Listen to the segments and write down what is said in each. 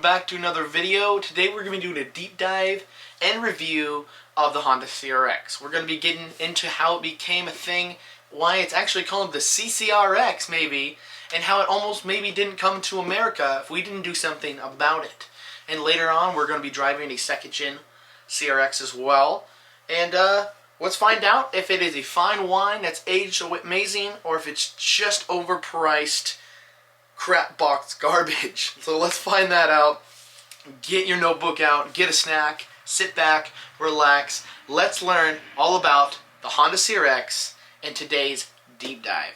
back to another video. Today we're going to be doing a deep dive and review of the Honda CRX. We're going to be getting into how it became a thing, why it's actually called the CRX maybe, and how it almost maybe didn't come to America if we didn't do something about it. And later on we're going to be driving a second-gen CRX as well. And let's find out if it is a fine wine that's aged so amazing or if it's just overpriced crap box garbage. So let's find that out. Get your notebook out, get a snack, sit back, relax. Let's learn all about the Honda CRX in today's deep dive.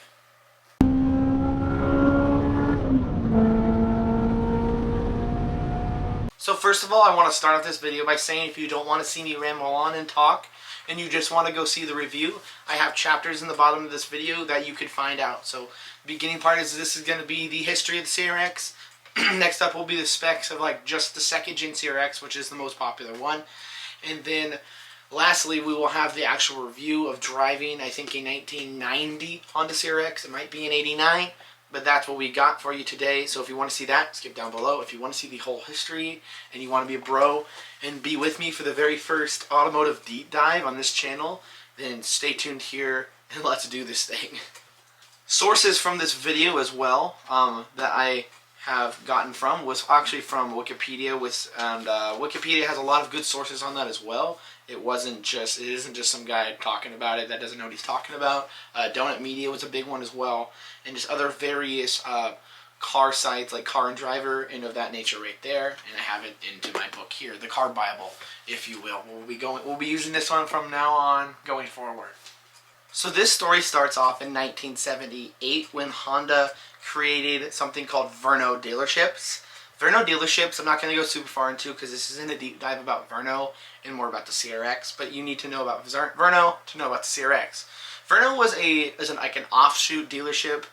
So first of all, I want to start off this video by saying if you don't want to see me ramble on and talk, and you just want to go see the review, I have chapters in the bottom of this video that you could find out. So the beginning part is this is going to be the history of the CRX. Next up will be the specs of like just the second gen CRX, which is the most popular one. And then lastly, we will have the actual review of driving, I think, a 1990 Honda CRX. It might be an 89. But that's what we got for you today. So if you want to see that, skip down below. If you want to see the whole history and you want to be a bro and be with me for the very first automotive deep dive on this channel, then stay tuned here and let's do this thing. Sources from this video as well that I have gotten from was actually from Wikipedia, and Wikipedia has a lot of good sources on that as well. It isn't just some guy talking about it that doesn't know what he's talking about. Donut Media was a big one as well, and just other various car sites like Car and Driver and of that nature right there. And I have it into my book here, the Car Bible, if you will. We'll be using this one from now on going forward. So this story starts off in 1978 when Honda created something called Verno dealerships. Verno dealerships, I'm not going to go super far into because this isn't a deep dive about Verno and more about the CRX, but you need to know about Verno to know about the CRX. Verno was like an offshoot dealership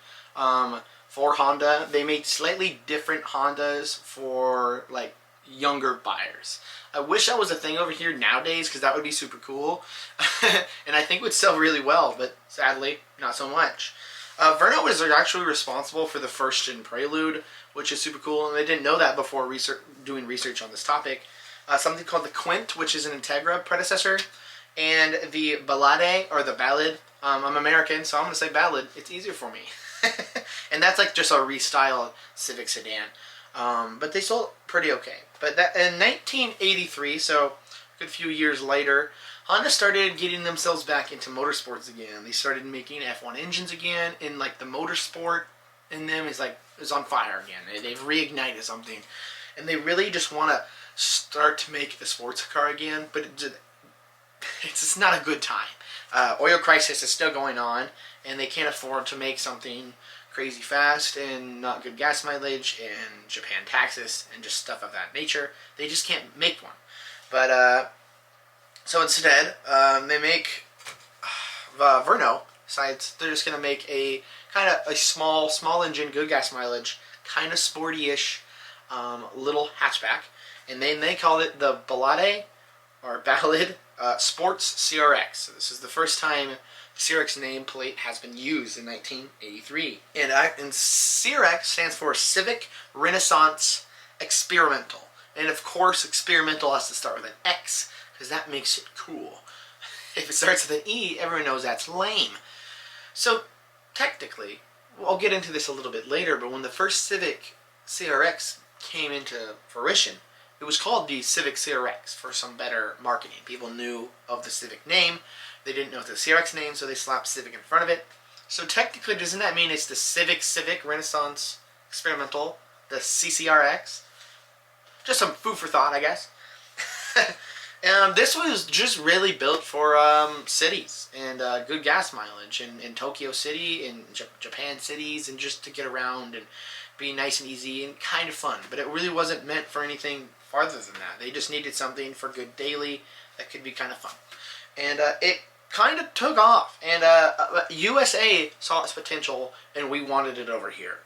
for Honda. They made slightly different Hondas for like younger buyers. I wish that was a thing over here nowadays because that would be super cool and I think would sell really well, but sadly not so much. Verno was actually responsible for the first gen Prelude, which is super cool, and I didn't know that before doing research on this topic. Something called the Quint, which is an Integra predecessor, and the Ballade, or the Ballad. I'm American, so I'm going to say Ballad. It's easier for me. And that's like just a restyled Civic sedan. But they sold pretty okay. But in 1983, so a good few years later, Honda started getting themselves back into motorsports again. They started making F1 engines again, and like the motorsport in them is on fire again. They've reignited something, and they really just want to start to make the sports car again. But it's just not a good time. Oil crisis is still going on, and they can't afford to make something crazy fast and not good gas mileage and Japan taxes and just stuff of that nature. They just can't make one. But so instead, they make Verno decides they're just going to make a kind of a small engine, good gas mileage, kind of sporty-ish little hatchback. And then they called it the Ballade, or Ballad, Sports CRX. So this is the first time the CRX nameplate has been used in 1983. And CRX stands for Civic Renaissance Experimental. And of course, experimental has to start with an X, because that makes it cool. If it starts with an E, everyone knows that's lame. So, technically, I'll get into this a little bit later, but when the first Civic CRX came into fruition, it was called the Civic CRX for some better marketing. People knew of the Civic name. They didn't know the CRX name, so they slapped Civic in front of it. So technically, doesn't that mean it's the Civic Renaissance Experimental, the CCRX? Just some food for thought, I guess. This was just really built for cities and good gas mileage in Tokyo City, in Japan cities, and just to get around and be nice and easy and kind of fun. But it really wasn't meant for anything farther than that. They just needed something for good daily that could be kind of fun. And it kind of took off. And USA saw its potential, and we wanted it over here.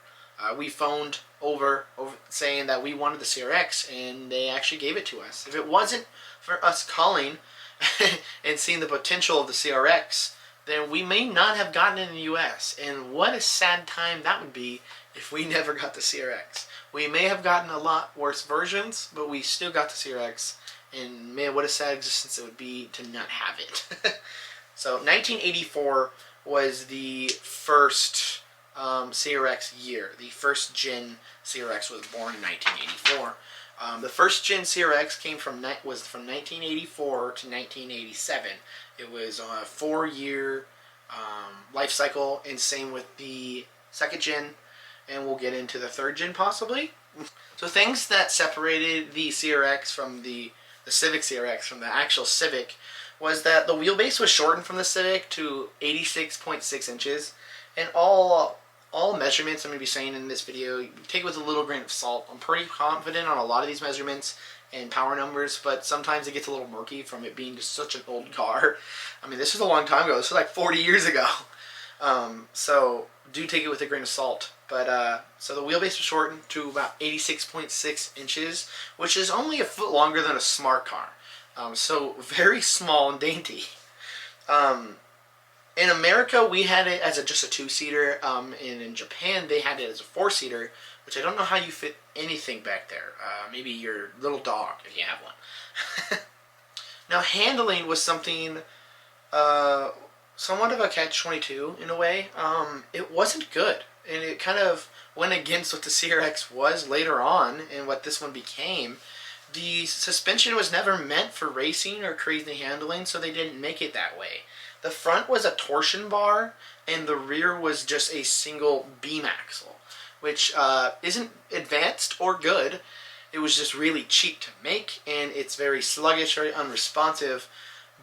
We phoned over saying that we wanted the CRX, and they actually gave it to us. If it wasn't for us calling and seeing the potential of the CRX, then we may not have gotten it in the US. And what a sad time that would be if we never got the CRX. We may have gotten a lot worse versions, but we still got the CRX. And man, what a sad existence it would be to not have it. So 1984 was the first CRX year. The first gen CRX was born in 1984. The first gen CRX was from 1984 to 1987. It was a 4-year life cycle, and same with the second gen, and we'll get into the third gen possibly. So things that separated the CRX from the Civic CRX from the actual Civic was that the wheelbase was shortened from the Civic to 86.6 inches, and all measurements I'm going to be saying in this video, take it with a little grain of salt. I'm pretty confident on a lot of these measurements and power numbers, but sometimes it gets a little murky from it being just such an old car. I mean, this was a long time ago. This was like 40 years ago. So do take it with a grain of salt. But so the wheelbase was shortened to about 86.6 inches, which is only a foot longer than a smart car. So very small and dainty. In America, we had it as just a 2-seater, and in Japan, they had it as a 4-seater, which I don't know how you fit anything back there. Maybe your little dog, if you have one. Now, handling was something somewhat of a catch-22 in a way. It wasn't good, and it kind of went against what the CRX was later on and what this one became. The suspension was never meant for racing or crazy handling, so they didn't make it that way. The front was a torsion bar, and the rear was just a single beam axle, which isn't advanced or good. It was just really cheap to make, and it's very sluggish, very unresponsive.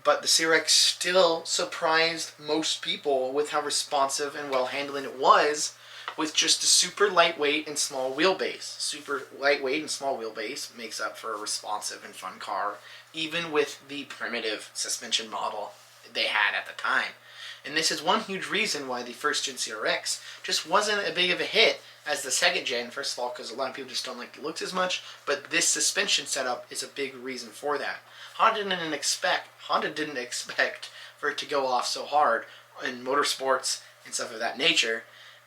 But the CRX still surprised most people with how responsive and well handling it was, with just a super lightweight and small wheelbase. Super lightweight and small wheelbase makes up for a responsive and fun car, even with the primitive suspension model they had at the time. And this is one huge reason why the first gen CRX just wasn't as big of a hit as the second gen. First of all, because a lot of people just don't like the looks as much, but this suspension setup is a big reason for that. Honda didn't expect for it to go off so hard in motorsports and stuff of that nature.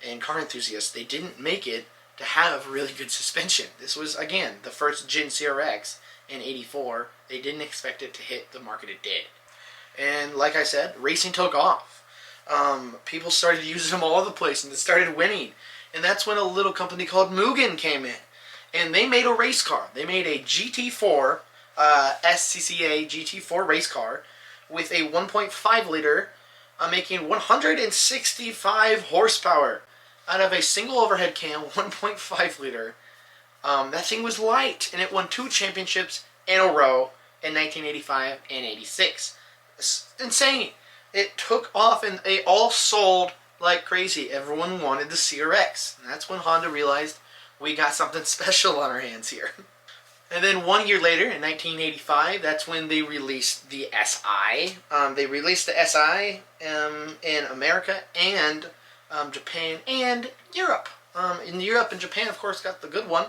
And car enthusiasts, they didn't make it to have really good suspension. This was, again, the first gen CRX in 84. They didn't expect it to hit the market it did. And like I said, racing took off. People started using them all over the place, and they started winning. And that's when a little company called Mugen came in. And they made a race car. They made a GT4, SCCA GT4 race car with a 1.5 liter, making 165 horsepower out of a single overhead cam 1.5 liter. That thing was light, and it won 2 championships in a row in 1985 and 86. It's insane. It took off, and they all sold like crazy. Everyone wanted the CRX, and that's when Honda realized we got something special on our hands here. And then 1 year later, in 1985, that's when they released the SI. They released the SI in America and Japan and Europe. In Europe and Japan, of course, got the good one,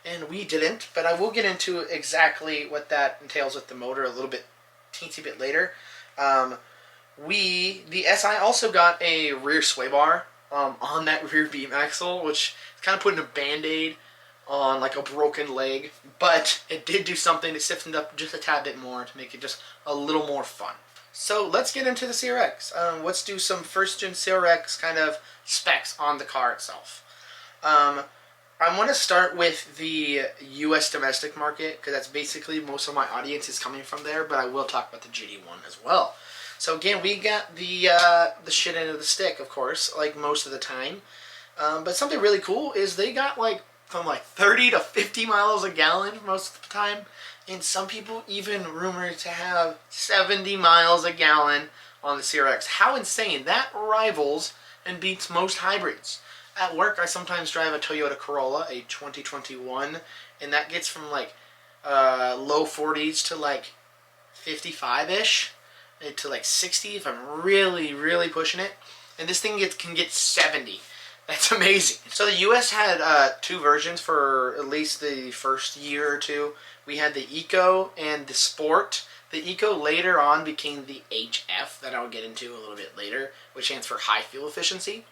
and we didn't. But I will get into exactly what that entails with the motor a little bit, teensy bit later. The SI also got a rear sway bar on that rear beam axle, which is kind of putting a band-aid on like a broken leg, but it did do something to stiffen it up just a tad bit more to make it just a little more fun. So let's get into the CRX. Let's do some first gen CRX kind of specs on the car itself. I want to start with the US domestic market, because that's basically most of my audience is coming from there, but I will talk about the GD1 as well. So again, we got the shit end of the stick, of course, like most of the time. But something really cool is they got from 30 to 50 miles a gallon most of the time, and some people even rumored to have 70 miles a gallon on the CRX. How insane! That rivals and beats most hybrids. At work, I sometimes drive a Toyota Corolla, a 2021, and that gets from low 40s to 55-ish, to 60 if I'm really, really pushing it. And this thing can get 70. That's amazing. So the US had 2 versions for at least the first year or two. We had the Eco and the Sport. The Eco later on became the HF, that I'll get into a little bit later, which stands for high fuel efficiency.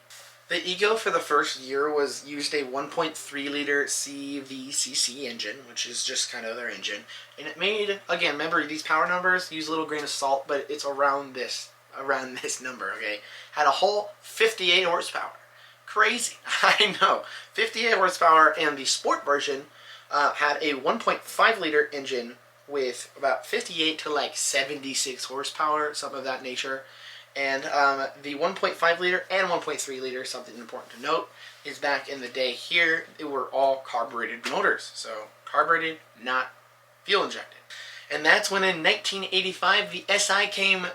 The Eco for the first year used a 1.3 liter CVCC engine, which is just kind of their engine. And it made, again, remember these power numbers, use a little grain of salt, but it's around this number, okay? Had a whole 58 horsepower. Crazy, I know. 58 horsepower, and the sport version had a 1.5 liter engine with about 58 to like 76 horsepower, something of that nature. And the 1.5 liter and 1.3 liter, something important to note, is back in the day here, they were all carbureted motors. So carbureted, not fuel injected. And that's when in 1985 the SI came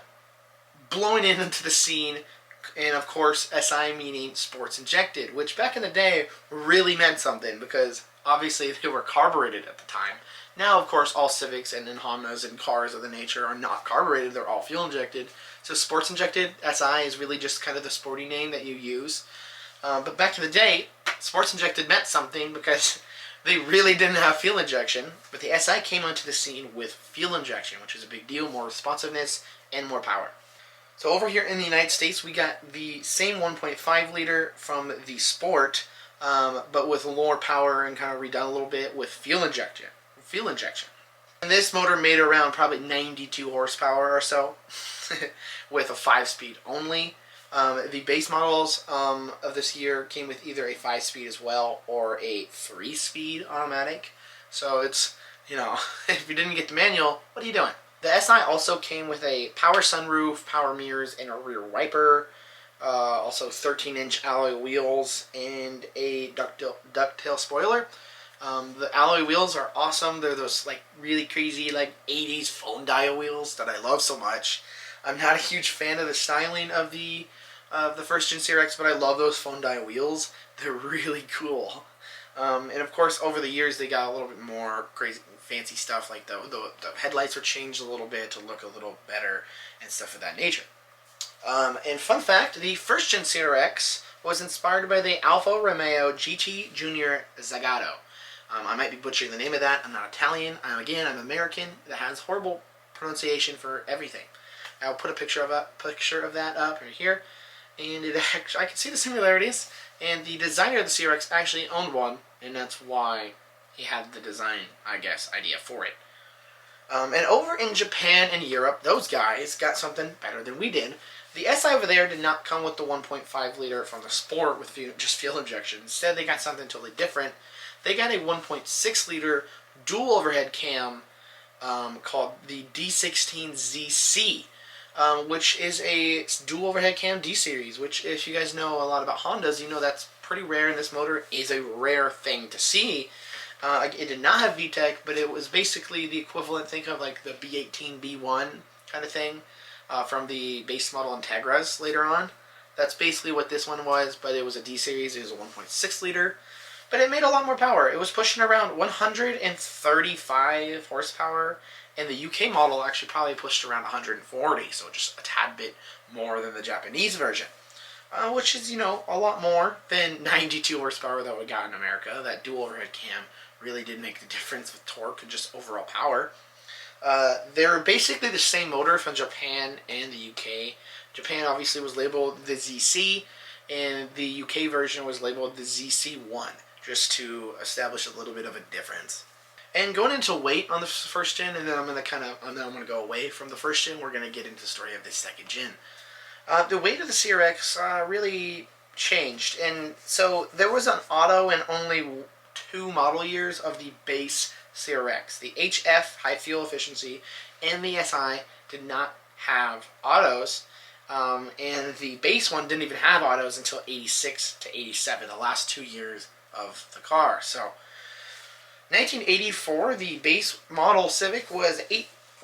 blowing into the scene. And of course, SI meaning sports injected, which back in the day really meant something because obviously they were carbureted at the time. Now, of course, all Civics and Hondas and cars of the nature are not carbureted. They're all fuel injected. So sports injected SI is really just kind of the sporty name that you use. But back in the day, sports injected meant something because they really didn't have fuel injection. But the SI came onto the scene with fuel injection, which is a big deal, more responsiveness and more power. So over here in the United States, we got the same 1.5 liter from the Sport, but with more power and kind of redone a little bit with fuel injection. And this motor made around probably 92 horsepower or so, with a 5-speed only. The base models of this year came with either a 5-speed as well or a 3-speed automatic. So it's, you know, if you didn't get the manual, what are you doing? The SI also came with a power sunroof, power mirrors, and a rear wiper. Also 13-inch alloy wheels and a ducktail spoiler. The alloy wheels are awesome. They're those like really crazy like 80s phone dial wheels that I love so much. I'm not a huge fan of the styling of the first gen CRX, but I love those phone dial wheels. They're really cool. And of course, over the years, they got a little bit more crazy, fancy stuff. Like the headlights were changed a little bit to look a little better and stuff of that nature. And fun fact, the first gen CRX was inspired by the Alfa Romeo GT Junior Zagato. I might be butchering the name of that. I'm not Italian. I'm American. That has horrible pronunciation for everything. I'll put a picture of that up right here, and I can see the similarities. And the designer of the CRX actually owned one, and that's why he had the design, I guess, idea for it. And over in Japan and Europe, those guys got something better than we did. The SI over there did not come with the 1.5 liter from the Sport with just fuel injection. Instead, they got something totally different. They got a 1.6 liter dual overhead cam called the D16ZC, which is a dual overhead cam D-Series, which if you guys know a lot about Hondas, you know that's pretty rare, and this motor is a rare thing to see. It did not have VTEC, but it was basically the equivalent, think of like the B18, B1 kind of thing from the base model Integras later on. That's basically what this one was, but it was a D-Series. It was a 1.6 liter. But it made a lot more power. It was pushing around 135 horsepower, and the UK model actually probably pushed around 140, so just a tad bit more than the Japanese version. Which is, you know, a lot more than 92 horsepower that we got in America. That dual overhead cam really did make the difference with torque and just overall power. They're basically the same motor from Japan and the UK. Japan obviously was labeled the ZC, and the UK version was labeled the ZC1, just to establish a little bit of a difference. And going into weight on the first gen, and then I'm going to go away from the first gen. We're going to get into the story of the second gen. The weight of the CRX really changed, and so there was an auto in only 2 model years of the base CRX. The HF, high fuel efficiency, and the SI did not have autos, and the base one didn't even have autos until 86 to 87, the last 2 years of the car. So 1984, the base model Civic was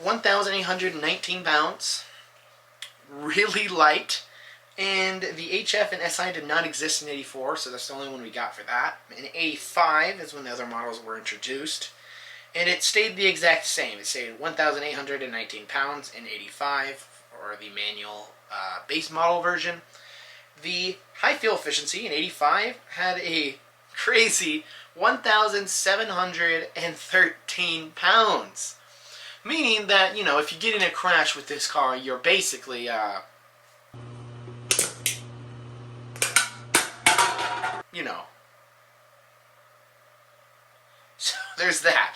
1,819 pounds, really light, and the HF and SI did not exist in 84, so that's the only one we got for that. In 85 is when the other models were introduced, and it stayed the exact same. It stayed 1,819 pounds in 85 for the manual base model version. The high fuel efficiency in 85 had a crazy 1,713 pounds. Meaning that, you know, if you get in a crash with this car, you're basically, you know. So there's that.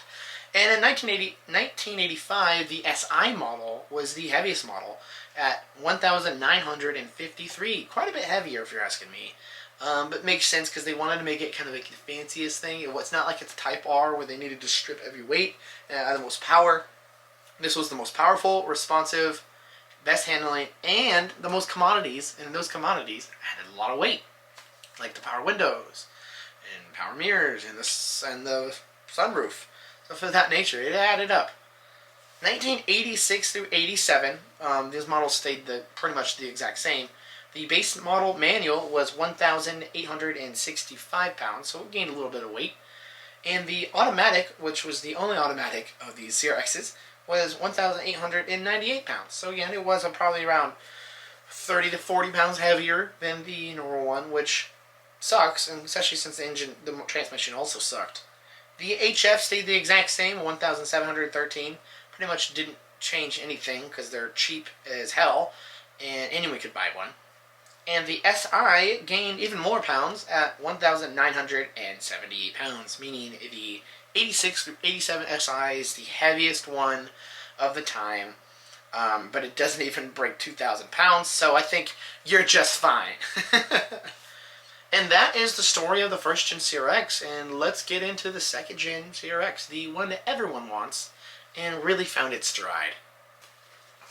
And in 1985, the SI model was the heaviest model at 1,953. Quite a bit heavier, if you're asking me. But makes sense because they wanted to make it kind of like the fanciest thing. It's not like it's Type R where they needed to strip every weight and add the most power. This was the most powerful, responsive, best handling, and the most commodities. And those commodities added a lot of weight, like the power windows and power mirrors and the sunroof. So for that nature, it added up. 1986 through 87, these models stayed pretty much the exact same. The base model manual was 1,865 pounds, so it gained a little bit of weight. And the automatic, which was the only automatic of these CRXs, was 1,898 pounds. So again, it was probably around 30 to 40 pounds heavier than the normal one, which sucks, and especially since the transmission also sucked. The HF stayed the exact same, 1,713. Pretty much didn't change anything because they're cheap as hell, and anyone could buy one. And the SI gained even more pounds at 1,978 pounds, meaning the 86 through 87 SI is the heaviest one of the time, but it doesn't even break 2,000 pounds, so I think you're just fine. And that is the story of the first gen CRX, and let's get into the second gen CRX, the one that everyone wants and really found its stride.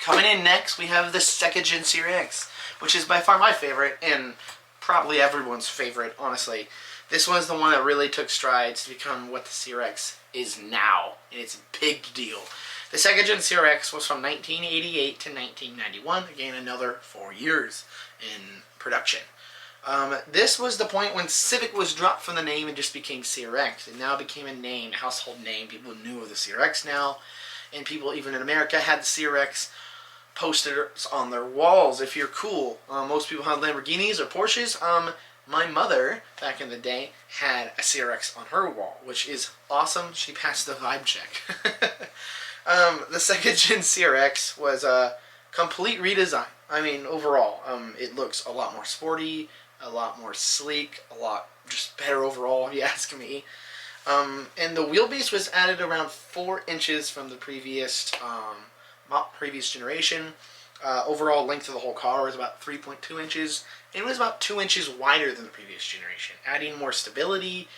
Coming in next, we have the second gen CRX, which is by far my favorite and probably everyone's favorite, honestly. This was the one that really took strides to become what the CRX is now, and it's a big deal. The second gen CRX was from 1988 to 1991, again another 4 years in production. This was the point when Civic was dropped from the name and just became CRX. It now became a name, a household name. People knew of the CRX now, and people even in America had the CRX posters on their walls if you're cool. Most people had Lamborghinis or Porsches. My mother, back in the day, had a CRX on her wall, which is awesome. She passed the vibe check. The second gen CRX was a complete redesign. I mean, overall, it looks a lot more sporty, a lot more sleek, a lot just better overall, if you ask me. And the wheelbase was added around 4 inches from the previous generation. Overall length of the whole car was about 3.2 inches. And it was about 2 inches wider than the previous generation, adding more stability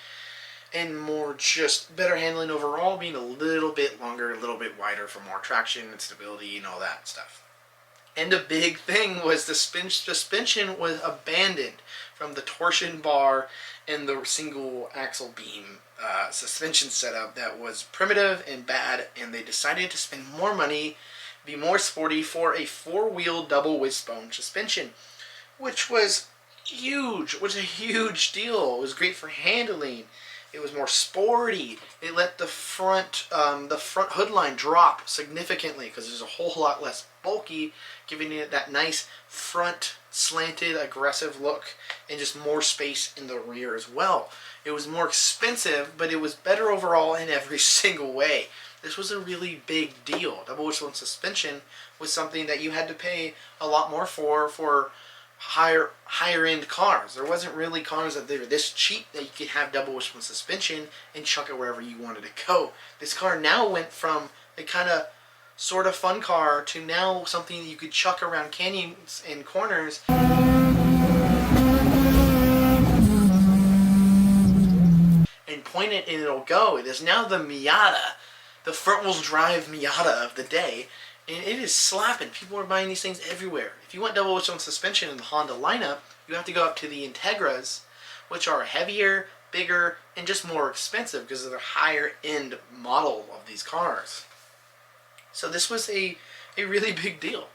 and more just better handling overall, being a little bit longer, a little bit wider for more traction and stability and all that stuff. And the big thing was the suspension was abandoned from the torsion bar and the single axle beam suspension setup that was primitive and bad, and they decided to spend more money, be more sporty for a 4-wheel double wishbone suspension, which was huge. It was a huge deal. It was great for handling. It was more sporty. It let the front hood line drop significantly because there's a whole lot less bulky, giving it that nice front slanted aggressive look and just more space in the rear as well. It was more expensive, but it was better overall in every single way. This was a really big deal. Double wishbone suspension was something that you had to pay a lot more for higher end cars. There wasn't really cars that they were this cheap that you could have double wishbone suspension and chuck it wherever you wanted to go. This car now went from a kind of sort of fun car to now something that you could chuck around canyons and corners and point it and it'll go. It is now the Miata, the front wheel drive Miata of the day. And it is slapping. People are buying these things everywhere. If you want double wishbone suspension in the Honda lineup, you have to go up to the Integras, which are heavier, bigger, and just more expensive because of the higher end model of these cars. So this was a really big deal.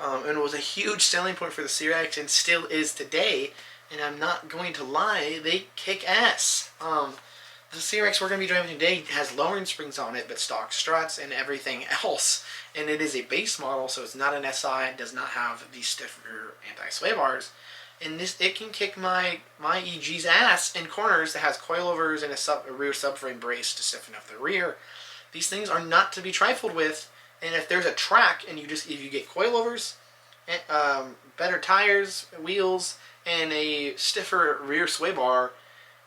And it was a huge selling point for the CRX and still is today. And I'm not going to lie, they kick ass. The CRX we're going to be driving today has lowering springs on it, but stock struts and everything else. And it is a base model, so it's not an SI. It does not have the stiffer anti-sway bars. And it can kick my EG's ass in corners that has coilovers and a rear subframe brace to stiffen up the rear. These things are not to be trifled with. And if there's a track and if you get coilovers, better tires, wheels, and a stiffer rear sway bar,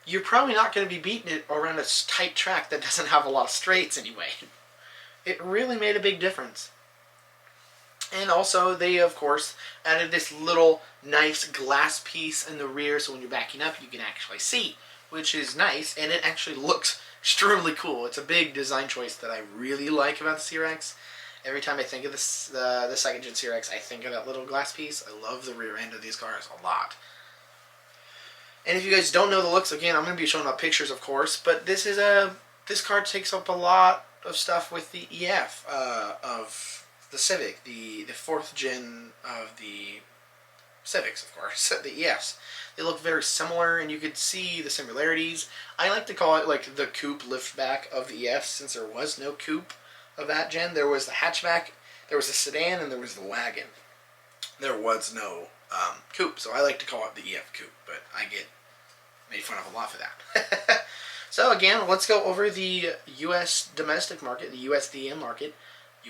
you're probably not going to be beating it around a tight track that doesn't have a lot of straights anyway. It really made a big difference. And also, they, of course, added this little nice glass piece in the rear, so when you're backing up, you can actually see, which is nice, and it actually looks extremely cool. It's a big design choice that I really like about the CRX. Every time I think of this, the second gen CRX, I think of that little glass piece. I love the rear end of these cars a lot. And if you guys don't know the looks, again, I'm going to be showing up pictures, of course, but this car takes up a lot of stuff with the EF of the Civic, the fourth gen of the Civics, of course, the EFs. They look very similar, and you could see the similarities. I like to call it like the coupe liftback of the EFs, since there was no coupe of that gen. There was the hatchback, there was the sedan, and there was the wagon. There was no coupe, so I like to call it the EF coupe, but I get made fun of a lot for that. So again, let's go over the U.S. domestic market, the USDM market, the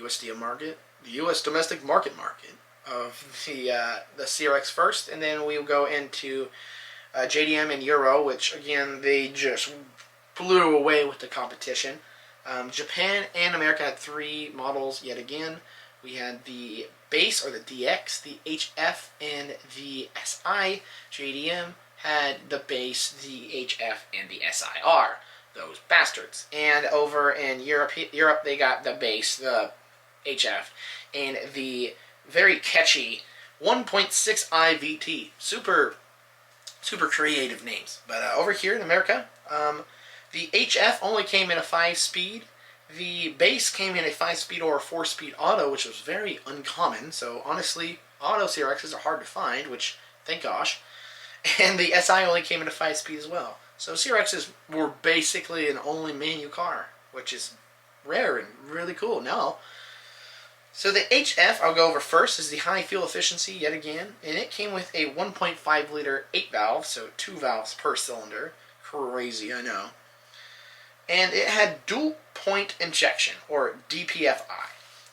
U.S. domestic market of the CRX first, and then we'll go into JDM and Euro, which again, they just blew away with the competition. Japan and America had 3 models yet again. We had the base, or the DX, the HF, and the SI. JDM had the base, the HF, and the SIR. Those bastards. And over in Europe they got the base, the HF, and the very catchy 1.6i VT. Super creative names. But over here in America, the HF only came in a 5-speed. The base came in a 5-speed or a 4-speed auto, which was very uncommon. So honestly, auto CRXs are hard to find, which, thank gosh. And the SI only came in a 5-speed as well. So CRXs were basically an only manual car, which is rare and really cool now. So the HF I'll go over first is the high fuel efficiency yet again, and it came with a 1.5 liter 8-valve, so 2 valves per cylinder. Crazy, I know. And it had dual point injection, or DPFI,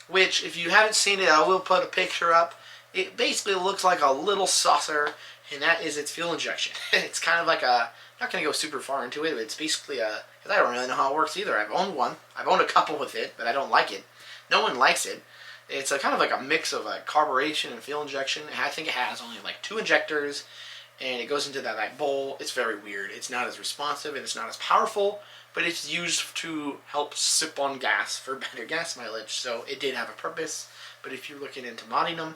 which, if you haven't seen it, I will put a picture up. It basically looks like a little saucer, and that is its fuel injection. It's kind of like a, I'm not going to go super far into it, but it's basically a, because I don't really know how it works either. I've owned one. I've owned a couple with it, but I don't like it. No one likes it. It's a kind of like a mix of a carburation and fuel injection. I think it has only like 2 injectors, and it goes into that bowl. It's very weird. It's not as responsive, and it's not as powerful, but it's used to help sip on gas for better gas mileage. So it did have a purpose, but if you're looking into modding them,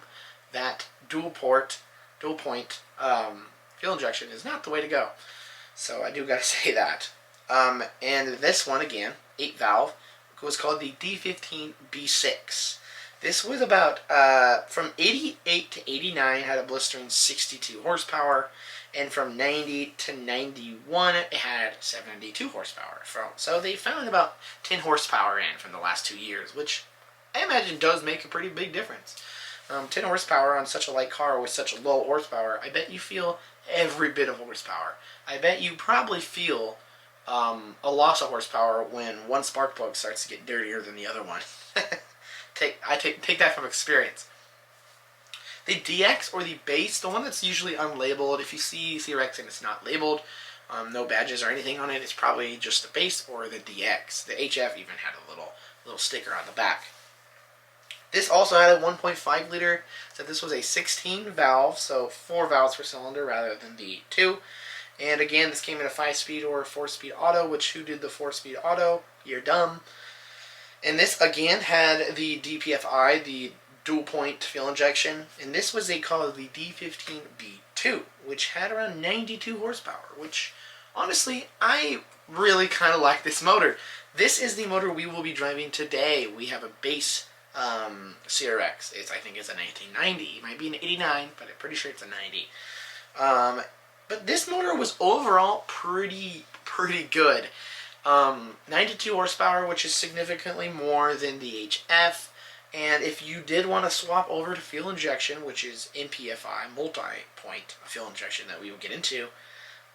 that dual point fuel injection is not the way to go. So I do gotta say that. And this one again, 8-valve, was called the D15B6. This was about from 88 to 89 had a blistering 62 horsepower, and from 90 to 91 it had 72 horsepower. So they found about 10 horsepower in from the last 2 years, which I imagine does make a pretty big difference. 10 horsepower on such a light car with such a low horsepower, I bet you feel every bit of horsepower. I bet you probably feel a loss of horsepower when one spark plug starts to get dirtier than the other one. Take that from experience. The DX, or the base, the one that's usually unlabeled, if you see CRX and it's not labeled, no badges or anything on it, it's probably just the base or the DX. The HF even had a little sticker on the back. This also had a 1.5 liter, so this was a 16 valve, so 4 valves per cylinder rather than the 2. And again, this came in a 5-speed or a 4-speed auto, which who did the 4-speed auto? You're dumb. And this again had the DPFI, the dual point fuel injection, and this was called the D15B2, which had around 92 horsepower, which honestly, I really kind of like this motor. This is the motor we will be driving today. We have a base CRX. I think it's a 1990. It might be an 89, but I'm pretty sure it's a 90. But this motor was overall pretty good. 92 horsepower, which is significantly more than the HF. And if you did want to swap over to fuel injection, which is MPFI, multi-point fuel injection that we will get into,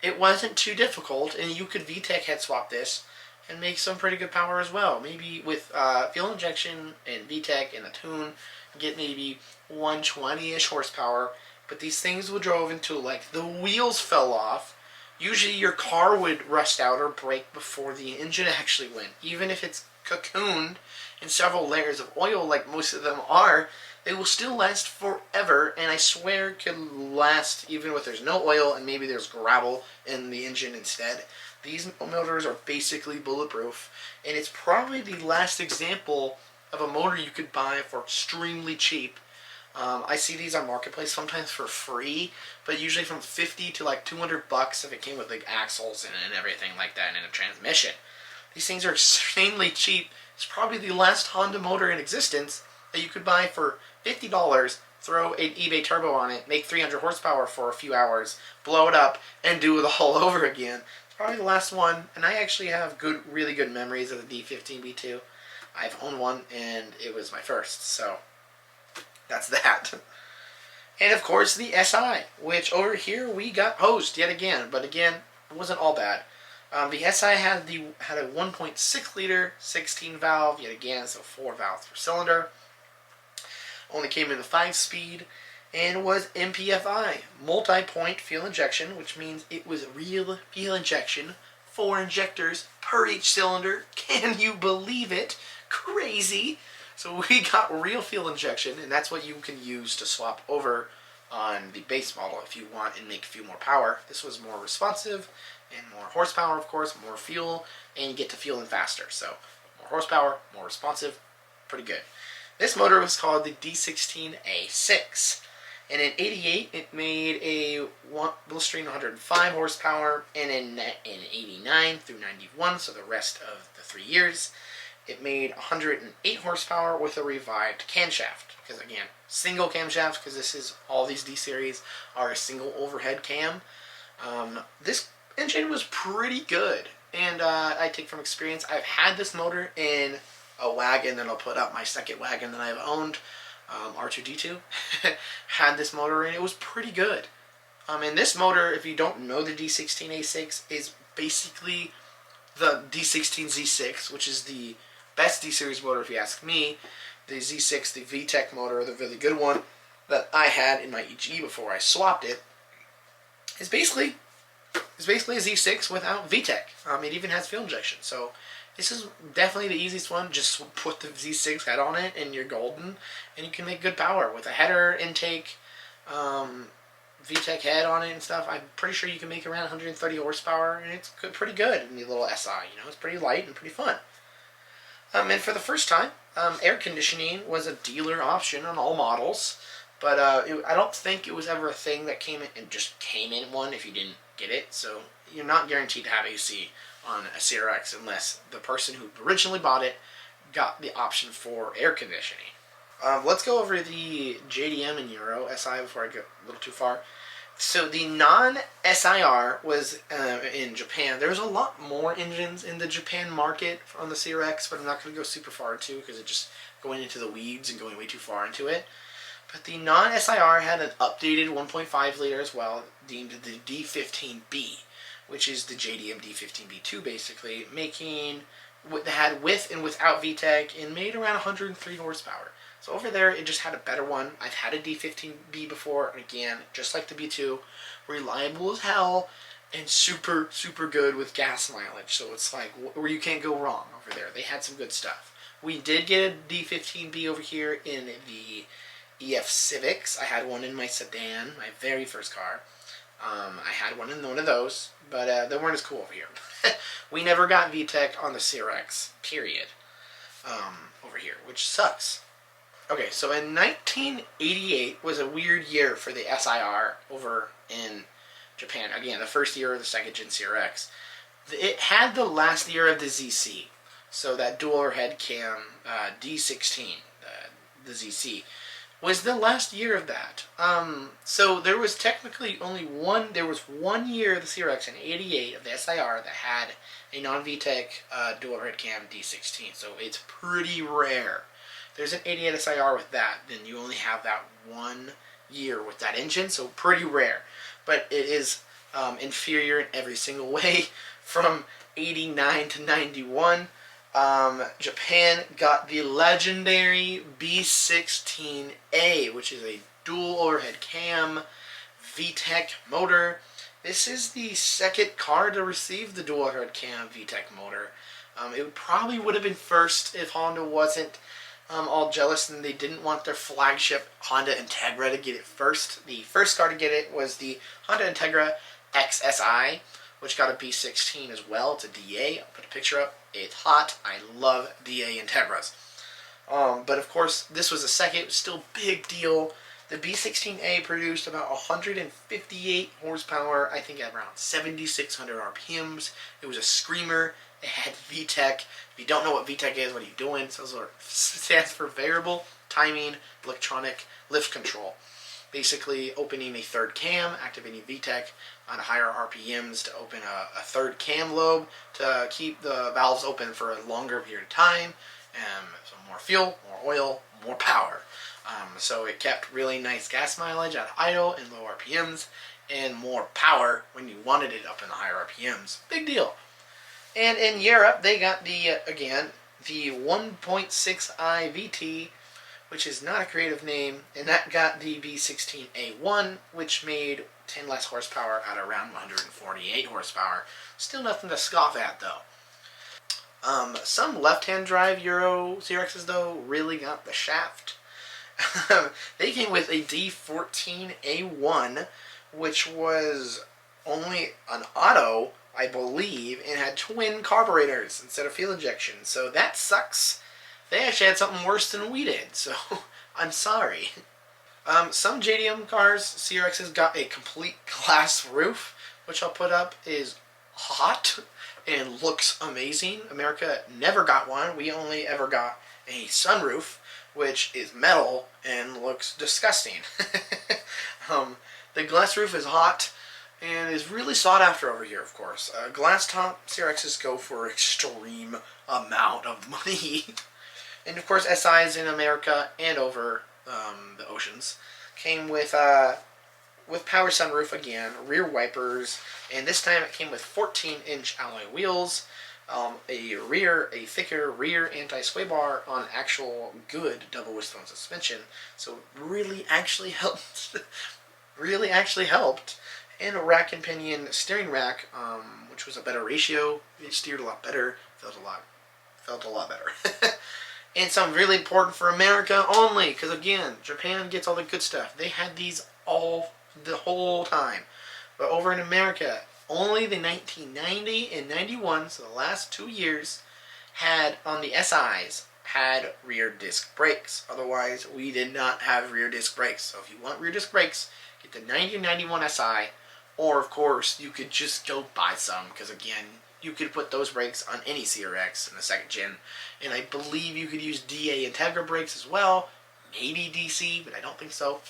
it wasn't too difficult, and you could VTEC head swap this and make some pretty good power as well. Maybe with fuel injection and VTEC and a tune, get maybe 120-ish horsepower. But these things would drove until like the wheels fell off. Usually your car would rust out or break before the engine actually went. Even if it's cocooned in several layers of oil like most of them are, they will still last forever, and I swear could last even if there's no oil and maybe there's gravel in the engine instead. These motors are basically bulletproof, and it's probably the last example of a motor you could buy for extremely cheap. I see these on Marketplace sometimes for free, but usually from 50 to like $200 if it came with like axles and everything like that and a transmission. These things are extremely cheap. It's probably the last Honda motor in existence that you could buy for $50, throw an eBay turbo on it, make 300 horsepower for a few hours, blow it up, and do it all over again. It's probably the last one, and I actually have really good memories of the D15B2. I've owned one, and it was my first, so that's that. And of course the SI, which over here we got hosed yet again, but again, it wasn't all bad. The SI had a 1.6 liter 16 valve yet again, so 4 valves per cylinder. Only came in a 5-speed and was MPFI, multi-point fuel injection, which means it was real fuel injection, 4 injectors per each cylinder. Can you believe it? Crazy. So we got real fuel injection, and that's what you can use to swap over on the base model if you want and make a few more power. This was more responsive and more horsepower, of course, more fuel, and you get to fueling faster. So more horsepower, more responsive, pretty good. This motor was called the D16A6, and in '88 it made a blistering 105 horsepower, and in '89 through '91, so the rest of the 3 years, it made 108 horsepower with a revived camshaft. Because again, single camshaft, because this is all these D series are a single overhead cam. This engine was pretty good, and I take from experience. I've had this motor in a wagon that I'll put up, my second wagon that I've owned, R2D2. Had this motor in, it was pretty good. And this motor, if you don't know the D16A6, is basically the D16Z6, which is the best D-Series motor if you ask me. The Z6, the VTEC motor, the really good one that I had in my EG before I swapped it, is basically a Z6 without VTEC. It even has fuel injection, so this is definitely the easiest one. Just put the Z6 head on it and you're golden, and you can make good power with a header intake, VTEC head on it and stuff. I'm pretty sure you can make around 130 horsepower, and it's pretty good in the little SI. You know, it's pretty light and pretty fun. And for the first time, air conditioning was a dealer option on all models, but I don't think it was ever a thing that came in one if you didn't get it. So you're not guaranteed to have AC on a CRX unless the person who originally bought it got the option for air conditioning. Let's go over the JDM and Euro SI before I go a little too far. So the non-SIR was in Japan. There's a lot more engines in the Japan market on the CRX, but I'm not going to go super far into because it's just going into the weeds and going way too far into it. But the non-SIR had an updated 1.5 liter as well, deemed the D15B, which is the JDM D15B2 basically, had with and without VTEC and made around 103 horsepower. So over there, it just had a better one. I've had a D15B before, and again, just like the B2, reliable as hell and super, super good with gas mileage. So it's like where you can't go wrong over there. They had some good stuff. We did get a D15B over here in the EF Civics. I had one in my sedan, my very first car. I had one in one of those, but they weren't as cool over here. We never got VTEC on the CRX, period, over here, which sucks. Okay, so in 1988 was a weird year for the SIR over in Japan. Again, the first year of the second gen CRX. It had the last year of the ZC, so that dual overhead cam D16, the ZC, was the last year of that. So there was technically only one year of the CRX in '88 of the SIR that had a non-VTEC dual overhead cam D16, so it's pretty rare. There's an '88 SIR with that, then you only have that 1 year with that engine, so pretty rare. But it is inferior in every single way, from 89 to 91. Japan got the legendary B16A, which is a dual overhead cam VTEC motor. This is the second car to receive the dual overhead cam VTEC motor. It probably would have been first if Honda wasn't all jealous and they didn't want their flagship Honda Integra to get it first. The first car to get it was the Honda Integra XSI, which got a B16 as well. It's a DA. I'll put a picture up. It's hot. I love DA Integras. But of course, this was a second. It was still a big deal. The B16A produced about 158 horsepower, I think at around 7,600 RPMs. It was a screamer. It had VTEC. If you don't know what VTEC is, what are you doing? So it stands for Variable Timing Electronic Lift Control. Basically opening a third cam, activating VTEC on higher RPMs to open a third cam lobe to keep the valves open for a longer period of time. So more fuel, more oil, more power. So it kept really nice gas mileage at idle and low RPMs, and more power when you wanted it up in the higher RPMs. Big deal. And in Europe, they got the 1.6i VT, which is not a creative name, and that got the B16A1, which made 10 less horsepower at around 148 horsepower. Still nothing to scoff at, though. Some left-hand drive Euro CRXs, though, really got the shaft. They came with a D14A1, which was only an auto, I believe, and had twin carburetors instead of fuel injection. So that sucks. They actually had something worse than we did, so I'm sorry. Some JDM cars, CRXs, got a complete glass roof, which I'll put up, is hot and looks amazing. America never got one. We only ever got a sunroof, which is metal and looks disgusting. The glass roof is hot and is really sought after over here, of course. Glass top CRXs go for extreme amount of money. And of course, SIs in America and over the oceans came with power sunroof again, rear wipers, and this time it came with 14-inch alloy wheels, a thicker rear anti-sway bar on actual good double wishbone suspension. So really actually helped. Really actually helped. And a rack and pinion steering rack, which was a better ratio. It steered a lot better. Felt a lot better. And something really important for America only, because again, Japan gets all the good stuff. They had these the whole time. But over in America, only the 1990 and 91, so the last 2 years, had, on the SIs, had rear disc brakes. Otherwise, we did not have rear disc brakes. So if you want rear disc brakes, get the 90 and 91 SI, or of course, you could just go buy some, because again, you could put those brakes on any CRX in the second gen. And I believe you could use DA Integra brakes as well. Maybe DC, but I don't think so.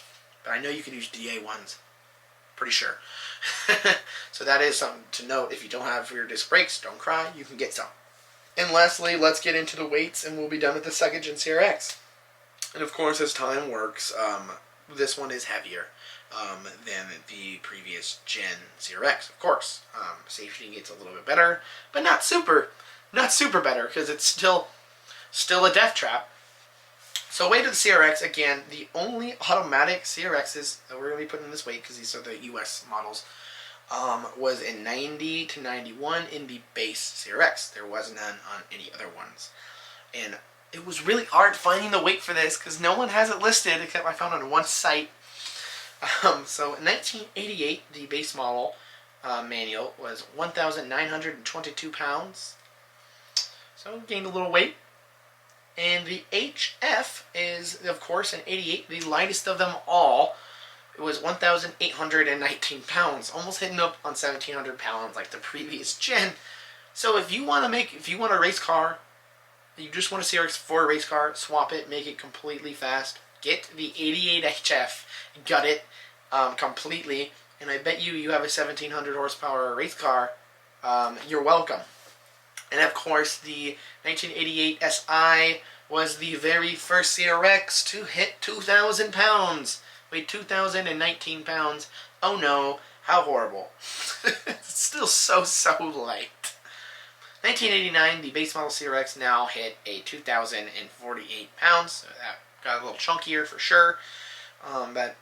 But I know you can use DA ones. Pretty sure. So that is something to note. If you don't have rear disc brakes, don't cry. You can get some. And lastly, let's get into the weights and we'll be done with the second gen CRX. And of course, as time works, this one is heavier than the previous gen CRX, of course. Safety gets a little bit better, but not super better, because it's still a death trap. So weight of the CRX, again, the only automatic CRXs that we're going to be putting in this weight, because these are the US models, was in 90 to 91 in the base CRX. There was none on any other ones. And it was really hard finding the weight for this, because no one has it listed, except I found it on one site. So in 1988, the base model manual was 1,922 pounds. So gained a little weight. And the HF is, of course, in 88, the lightest of them all. It was 1,819 pounds, almost hitting up on 1,700 pounds like the previous gen. So if you want a race car, you just want a CRX for a race car, swap it, make it completely fast. Get the 88 HF, gut it completely, and I bet you have a 1,700 horsepower race car. You're welcome. And of course, the 1988 SI was the very first CRX to hit 2,000 pounds. Weighed 2,019 pounds. Oh no, how horrible. It's still so light. 1989, the base model CRX now hit a 2,048 pounds. So that got a little chunkier for sure, but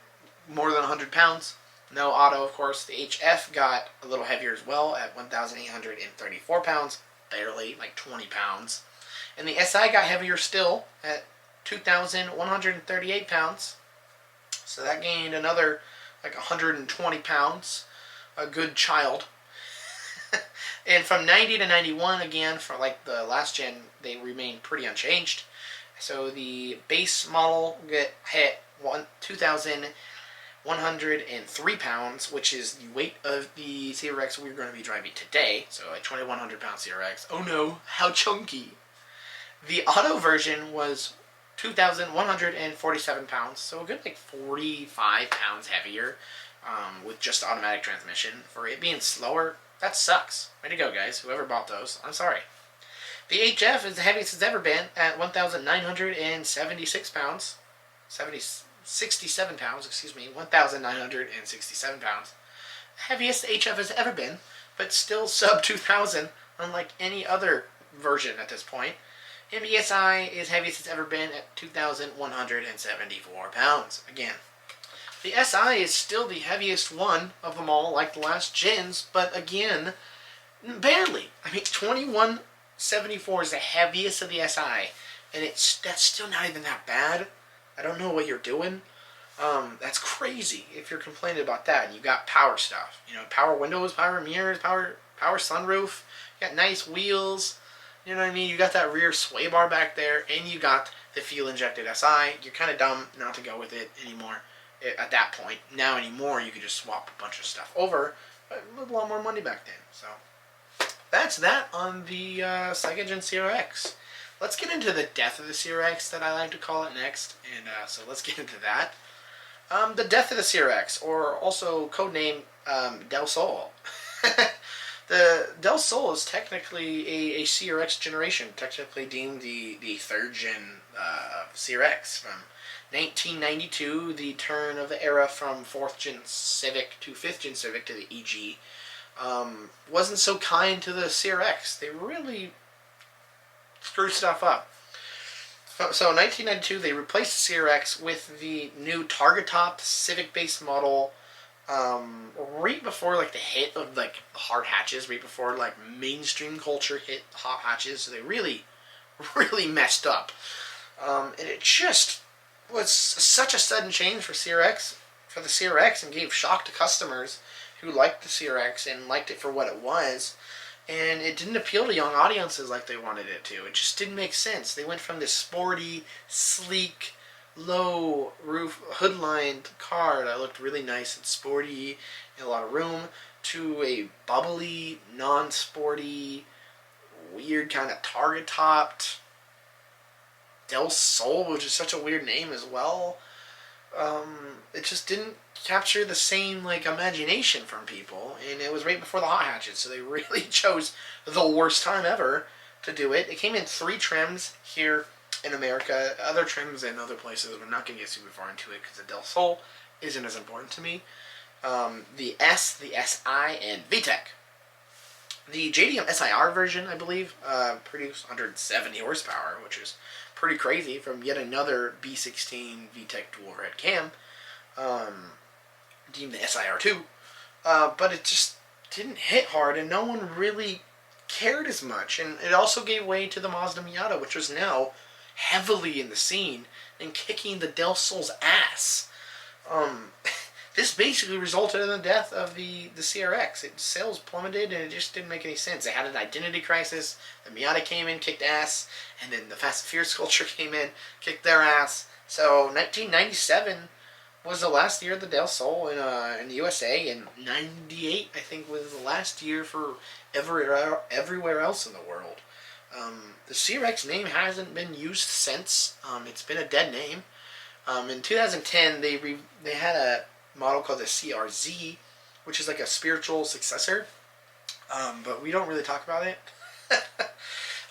more than 100 pounds. No auto, of course. The HF got a little heavier as well at 1,834 pounds, barely, like 20 pounds. And the SI got heavier still at 2,138 pounds. So that gained another like 120 pounds. A good child. And from 90 to 91, again, for like the last gen, they remained pretty unchanged. So the base model hit 2,103 pounds, which is the weight of the CRX we're going to be driving today. So a 2,100 pound CRX. Oh no, how chunky. The auto version was 2,147 pounds, so a good like 45 pounds heavier with just automatic transmission. For it being slower, that sucks. Way to go, guys, whoever bought those. I'm sorry. The HF is the heaviest it's ever been at 1,976 pounds. 67 pounds, excuse me, 1,967 pounds. Heaviest HF has ever been, but still sub 2,000, unlike any other version at this point. And the SI is heaviest it's ever been at 2,174 pounds. Again, the SI is still the heaviest one of them all, like the last gens, but again, barely. I mean, 2,174 is the heaviest of the SI, and that's still not even that bad. I don't know what you're doing. That's crazy if you're complaining about that. And you got power stuff, you know, power windows, power mirrors, power sunroof. You got nice wheels. You know what I mean? You got that rear sway bar back there, and you got the fuel-injected SI. You're kind of dumb not to go with it anymore at that point. Now anymore, you could just swap a bunch of stuff over, but with a lot more money back then. So that's that on the second gen CRX. Let's get into the death of the CRX that I like to call it next, and so let's get into that. The death of the CRX, or also codename Del Sol. The Del Sol is technically a CRX generation, technically deemed the third gen CRX. From 1992, the turn of the era from 4th gen Civic to 5th gen Civic to the EG wasn't so kind to the CRX. They really screwed stuff up. So in 1992, they replaced the CRX with the new Target Top Civic base model. Right before like the hit of like hard hatches, right before like mainstream culture hit hot hatches, so they really messed up. And it just was such a sudden change for the CRX, and gave shock to customers who liked the CRX and liked it for what it was. And it didn't appeal to young audiences like they wanted it to. It just didn't make sense. They went from this sporty, sleek, low roof hood-lined car that looked really nice and sporty and a lot of room, to a bubbly, non-sporty, weird kind of target-topped Del Sol, which is such a weird name as well. It just didn't capture the same like imagination from people, and it was right before the hot hatches, so they really chose the worst time ever to do it. It came in 3 trims here in America. Other trims in other places, we're not going to get super far into it because the Del Sol isn't as important to me. The S, the SI, and VTEC. The JDM SIR version, I believe, produced 170 horsepower, which is pretty crazy from yet another B16 VTEC dual overhead cam, deemed the SIR2. But it just didn't hit hard, and no one really cared as much. And it also gave way to the Mazda Miata, which was now heavily in the scene and kicking the Del Sol's ass. This basically resulted in the death of the CRX. Its sales plummeted, and it just didn't make any sense. It had an identity crisis. The Miata came in, kicked ass, and then the Fast and Furious culture came in, kicked their ass. So 1997 was the last year of the Del Sol in the USA, and 98, I think, was the last year for everywhere else in the world. The CRX name hasn't been used since. It's been a dead name. In 2010, they had a model called the CRZ, which is like a spiritual successor, but we don't really talk about it.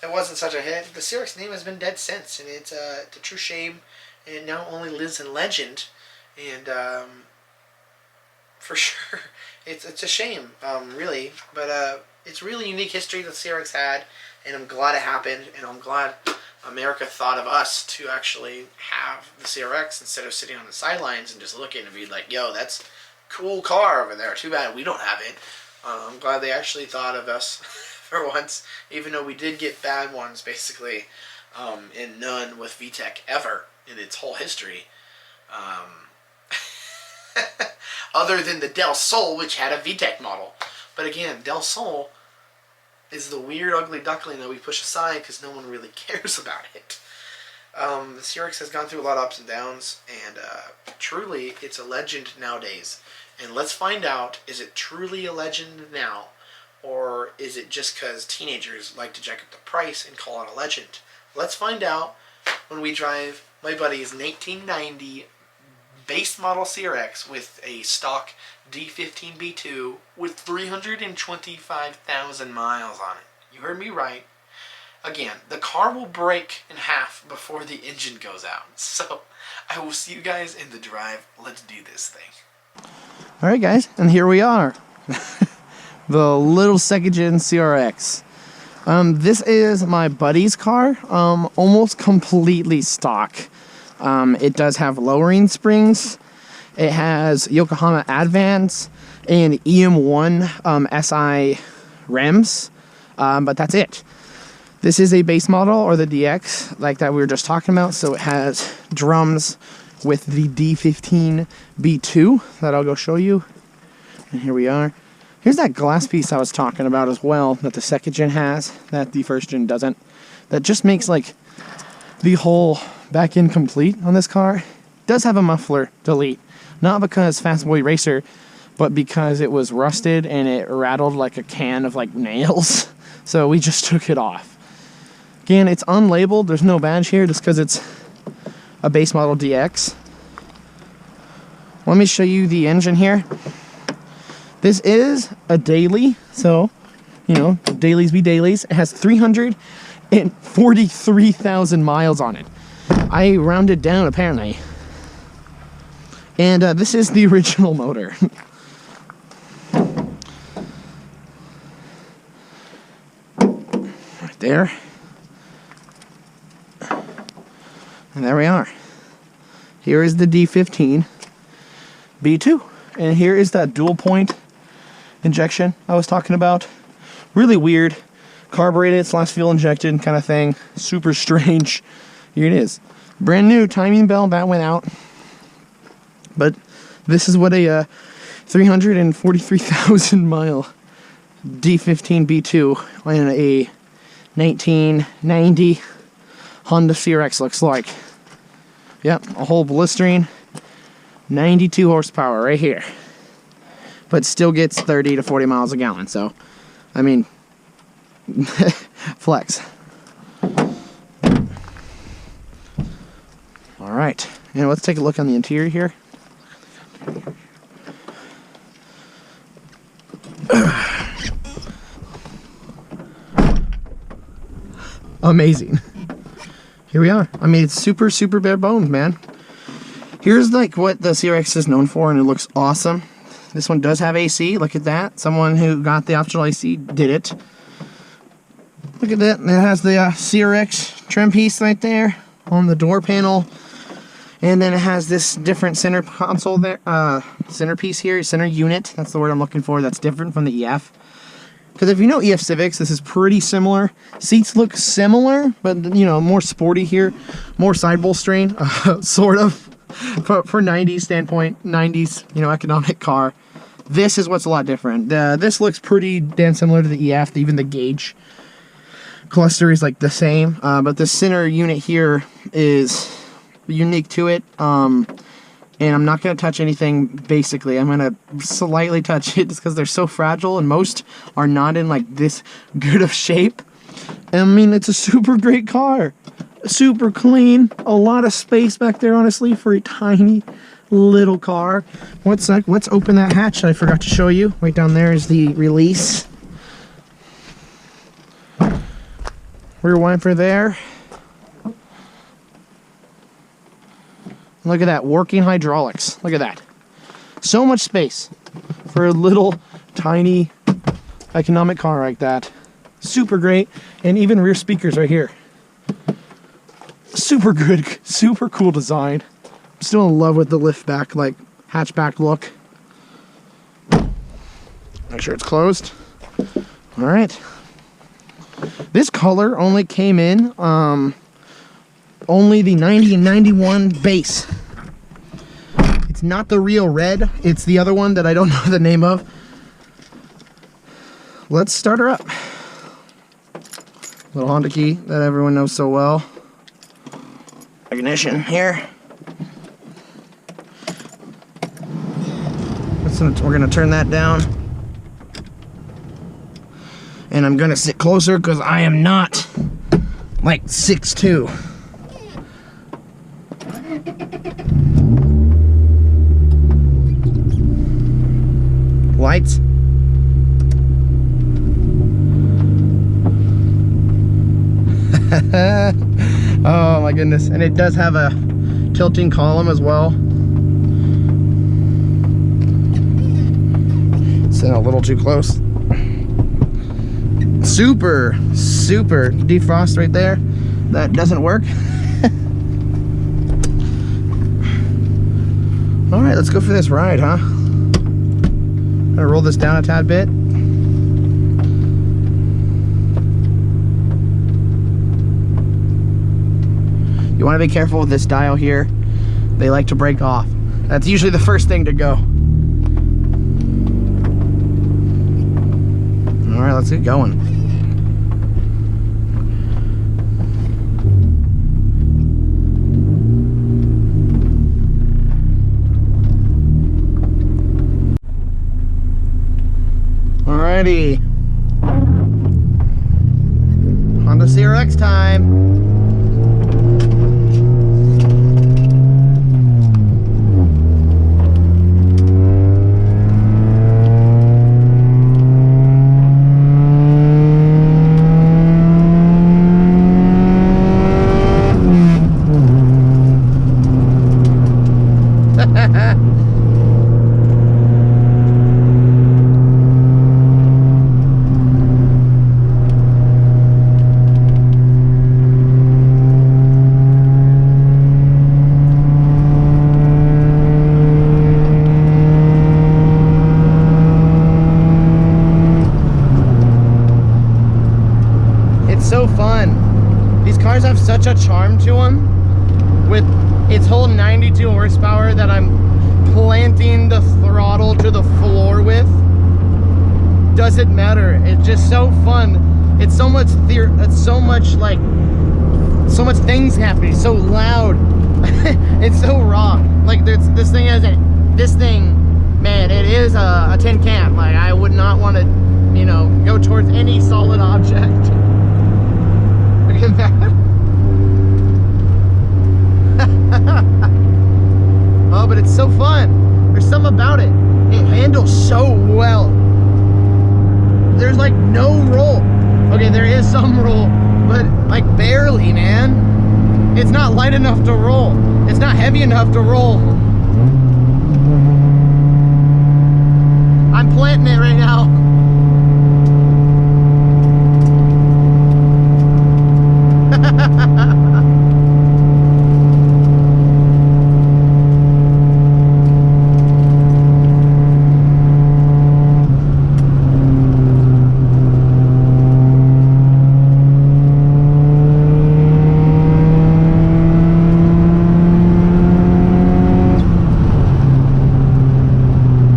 It wasn't such a hit. The CRX name has been dead since, and it's a true shame. It now only lives in legend, and for sure, it's a shame, really. But it's really unique history that CRX had, and I'm glad it happened, and I'm glad America thought of us to actually have the CRX instead of sitting on the sidelines and just looking and be like, yo, that's a cool car over there. Too bad we don't have it. I'm glad they actually thought of us for once, even though we did get bad ones, basically, and none with VTEC ever in its whole history. Other than the Del Sol, which had a VTEC model. But again, Del Sol is the weird, ugly duckling that we push aside because no one really cares about it. The CRX has gone through a lot of ups and downs, and truly, it's a legend nowadays. And let's find out, is it truly a legend now, or is it just because teenagers like to jack up the price and call it a legend? Let's find out when we drive my buddy's 1990 base model CRX with a stock D15 B2 with 325,000 miles on it. You heard me right. Again, the car will break in half before the engine goes out. So, I will see you guys in the drive. Let's do this thing. Alright guys, and here we are. The little second gen CRX. This is my buddy's car, almost completely stock. It does have lowering springs. It has Yokohama Advance and EM1 SI rims, but that's it. This is a base model, or the DX, like that we were just talking about, so it has drums with the D15 B2 that I'll go show you. And here we are. Here's that glass piece I was talking about as well, that the second gen has, that the first gen doesn't. That just makes like the whole back end complete on this car. It does have a muffler delete, not because Fast Boy Racer, but because it was rusted and it rattled like a can of like nails. So we just took it off. Again, it's unlabeled. There's no badge here just because it's a base model DX. Let me show you the engine here. This is a daily, so, you know, dailies be dailies. It has 343,000 miles on it. I rounded down, apparently. And this is the original motor. Right there. And there we are. Here is the D15 B2. And here is that dual point injection I was talking about. Really weird. Carbureted / fuel injected kind of thing. Super strange. Here it is. Brand new timing bell. That went out. But this is what a 343,000 mile D15 B2 on a 1990 Honda CRX looks like. Yep, a whole blistering 92 horsepower right here. But still gets 30 to 40 miles a gallon, so, I mean, flex. Alright, and let's take a look on the interior here. Amazing. Here we are. I mean, it's super, super bare bones, man. Here's like what the CRX is known for, and it looks awesome. This one does have AC. Look at that. Someone who got the optional AC did it. Look at that. It has the CRX trim piece right there on the door panel. And then it has this different center console there, centerpiece here, center unit. That's the word I'm looking for. That's different from the EF. Because if you know EF Civics, this is pretty similar. Seats look similar, but, you know, more sporty here. More side bolstering, sort of. For 90s standpoint, 90s, you know, economic car. This is what's a lot different. This looks pretty damn similar to the EF. Even the gauge cluster is like the same. But the center unit here is unique to it. And I'm not going to touch anything, basically. I'm going to slightly touch it just because they're so fragile, and most are not in, like, this good of shape. I mean, it's a super great car. Super clean. A lot of space back there, honestly, for a tiny little car. Let's open that hatch I forgot to show you. Right down there is the release. Rear wiper there. Look at that, working hydraulics. Look at that. So much space for a little tiny economic car like that. Super great. And even rear speakers right here. Super good, super cool design. I'm still in love with the lift back, like hatchback look. Make sure it's closed. All right. This color only came in only the 90 and 91 base. It's not the real red. It's the other one that I don't know the name of. Let's start her up. Little Honda key that everyone knows so well. Ignition here. We're gonna turn that down. And I'm gonna sit closer because I am not like 6'2". Lights. Oh my goodness. And it does have a tilting column as well. Sitting a little too close. Super defrost right there. That doesn't work. All right, let's go for this ride, huh? I'm gonna roll this down a tad bit. You want to be careful with this dial here. They like to break off. That's usually the first thing to go. All right, let's get going. Alrighty. Honda CRX time. So fun. These cars have such a charm to them with its whole 92 horsepower that I'm planting the throttle to the floor with. Doesn't matter. It's just so fun. It's so much so much things happening. So loud. It's so raw. Like this thing, man, it is a tin can. Like I would not want to, you know, go towards any solid object. Look at that. Oh, but it's so fun. There's something about it. It handles so well. There's like no roll. Okay, there is some roll, but like barely, man. It's not light enough to roll. It's not heavy enough to roll. I'm planting it right now.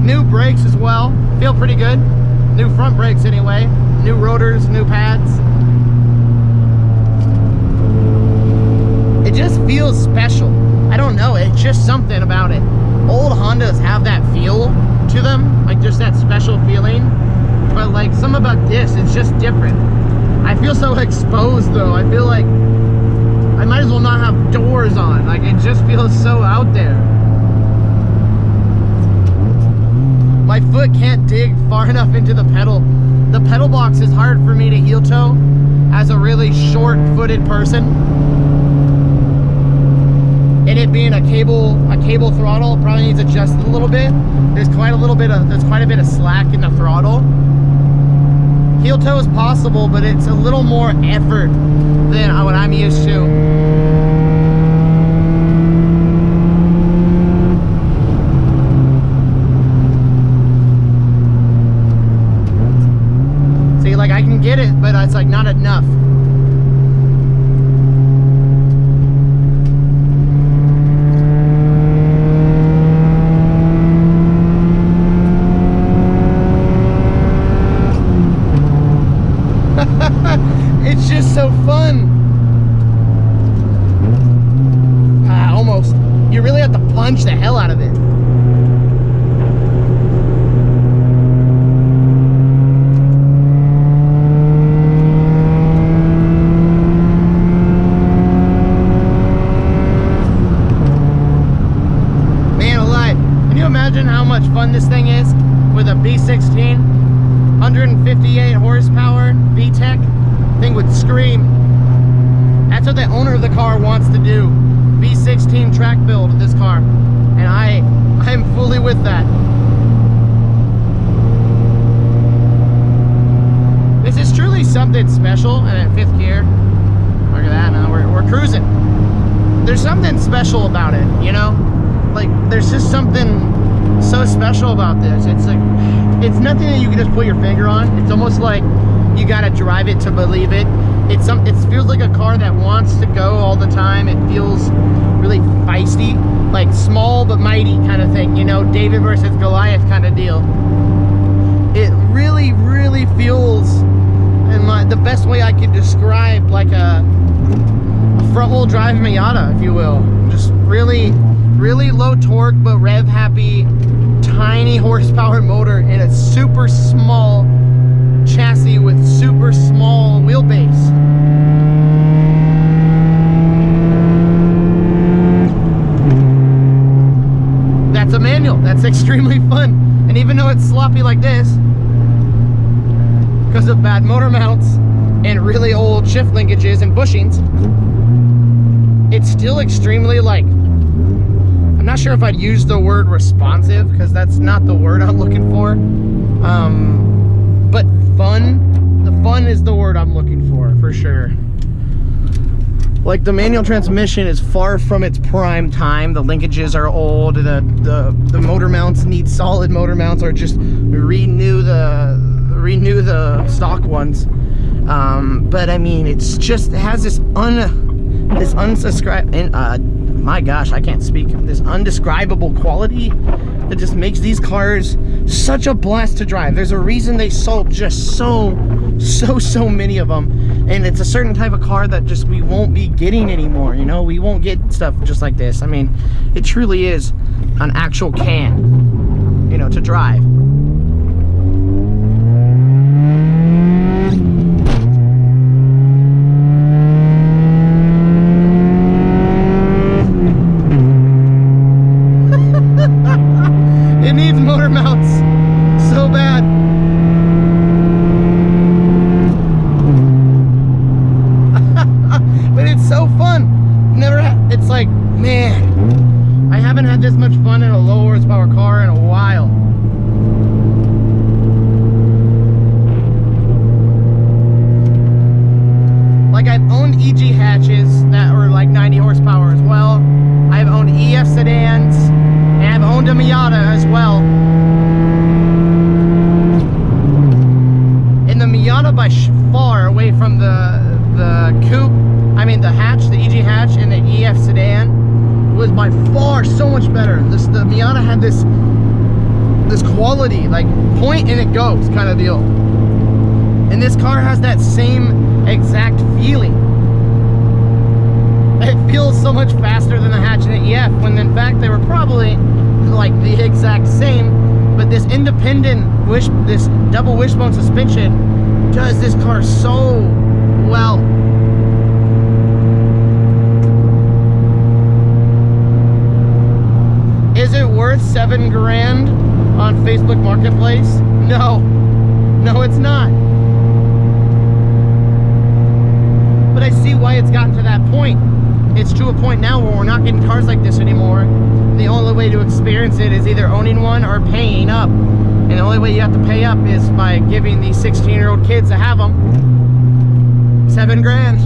New brakes as well. Feel pretty good. New front brakes anyway. New rotors, new pads. It just feels special. I don't know, it's just something about it. Old Hondas have that feel to them, like just that special feeling. But like something about this, it's just different. I feel so exposed though. I feel like I might as well not have doors on. Like it just feels so out there. My foot can't dig far enough into the pedal. The pedal box is hard for me to heel toe as a really short-footed person. And it being a cable throttle probably needs adjusted a little bit. There's quite a bit of slack in the throttle. Heel toe is possible, but it's a little more effort than what I'm used to. See, like I can get it, but it's like not enough. It's just so fun. Almost. You really have to punch the hell out of it. Man alive. Can you imagine how much fun this thing is with a B16? 158 horsepower VTEC. Thing would scream. That's what the owner of the car wants to do. B16 track build of this car, and I'm fully with that. This is truly something special. And at 5th gear, look at that. Now we're cruising. There's something special about it, you know. Like there's just something so special about this. It's like it's nothing that you can just put your finger on. It's almost like you gotta drive it to believe it. It feels like a car that wants to go all the time. It feels really feisty, like small but mighty kind of thing, you know, David versus Goliath kind of deal. It really, really feels, in the best way I could describe, like a front-wheel drive Miata, if you will. Just really, really low torque but rev happy, tiny horsepower motor in a super small chassis with super small wheelbase. That's a manual. That's extremely fun. And even though it's sloppy like this, because of bad motor mounts and really old shift linkages and bushings, it's still extremely, like, I'm not sure if I'd use the word responsive, because that's not the word I'm looking for. But fun. The fun is the word I'm looking for sure. Like the manual transmission is far from its prime time. The linkages are old. The motor mounts need solid motor mounts, or just renew the stock ones. But I mean, it's just, it has this my gosh, I can't speak. This undescribable quality that just makes these cars such a blast to drive. There's a reason they sold just so many of them, and it's a certain type of car that just we won't be getting anymore, you know. We won't get stuff just like this. I mean, it truly is an actual can, you know, to drive. It needs motor mounts so bad. But it's so fun. It's like, man, I haven't had this much fun in a low horsepower car in a while. Like, I've owned EG hatches that were like 90 horsepower as well. I've owned EF sedans, and I've owned a Miata as well. And the Miata by far, away from the coupe, I mean the hatch, the EG hatch and the EF sedan, was by far so much better. The Miata had this quality, like point and it goes kind of deal. And this car has that same exact feeling. It feels so much faster than the hatch and the EF, when in fact they were probably like the exact same. But this independent this double wishbone suspension does this car so well. Is it worth $7 grand on Facebook Marketplace? No, it's not. But I see why it's gotten to that point. It's to a point now where we're not getting cars like this anymore. The only way to experience it is either owning one or paying up And the only way you have to pay up is by giving these 16-year-old kids that have them $7 grand.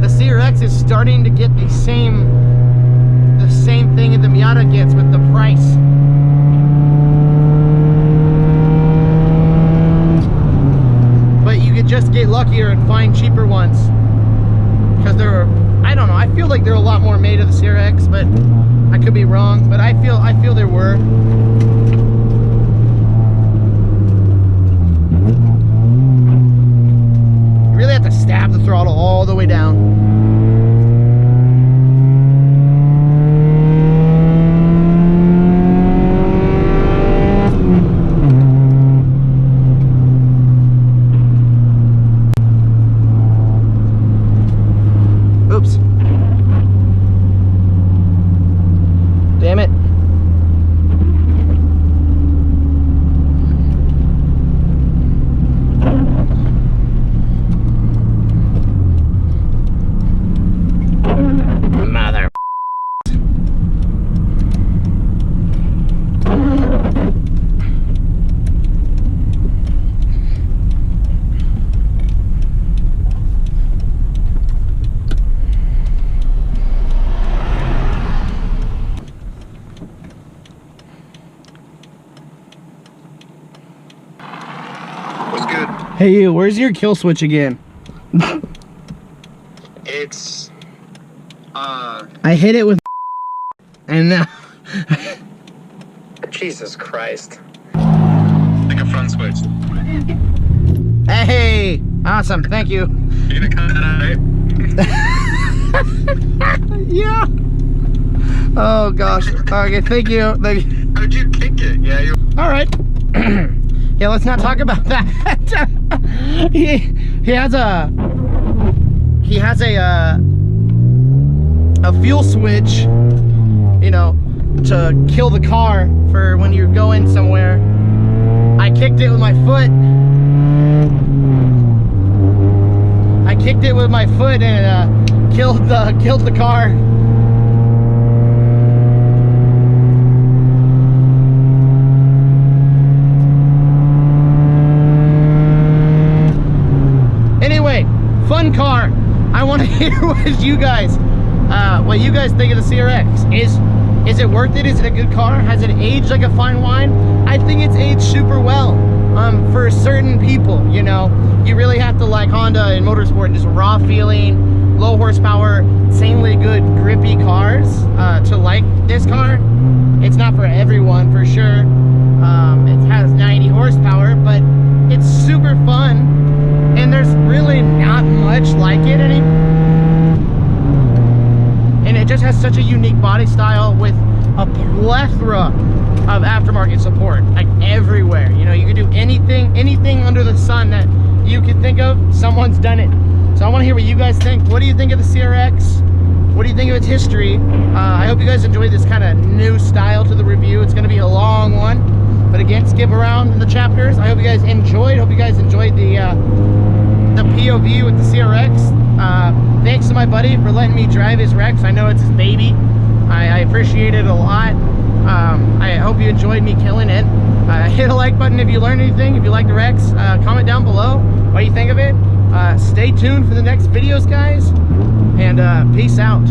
The CRX is starting to get the same thing that the Miata gets with the price. But you could just get luckier and find cheaper ones. Because there are, I don't know, I feel like there are a lot more made of the CRX, but I could be wrong, but I feel there were. You really have to stab the throttle all the way down. Oops. Damn it. Mother. Hey you, where's your kill switch again? It's I hit it with and now Jesus Christ. Like a front switch. hey, awesome, thank you. You gonna cut that out, right? Yeah. Oh gosh. Okay, thank you. Thank you. How'd you kick it? Yeah, you. All right. Yeah, let's not talk about that. he has a fuel switch, you know, to kill the car for when you're going somewhere. I kicked it with my foot. I kicked it with my foot and killed the car. Anyway, fun car. I want to hear what you guys think of the CRX. Is it worth it? Is it a good car? Has it aged like a fine wine? I think it's aged super well. For certain people, you know, you really have to like Honda and motorsport, just raw feeling, low horsepower, insanely good grippy cars to like this car. It's not for everyone, for sure. It has 90 horsepower, but it's super fun. And there's really not much like it anymore. And it just has such a unique body style with a plethora of aftermarket support, like everywhere. You know, you can do anything under the sun that you could think of, someone's done it. So I want to hear what you guys think. What do you think of the CRX? What do you think of its history? I hope you guys enjoyed this kind of new style to the review. It's going to be a long one, but again, skip around in the chapters. I hope you guys enjoyed. Hope you guys enjoyed the POV with the CRX. Thanks to my buddy for letting me drive his Rex. I know it's his baby. I appreciate it a lot. I hope you enjoyed me killing it. Hit a like button if you learned anything. If you like the Rex, comment down below what you think of it. Stay tuned for the next videos, guys, and peace out.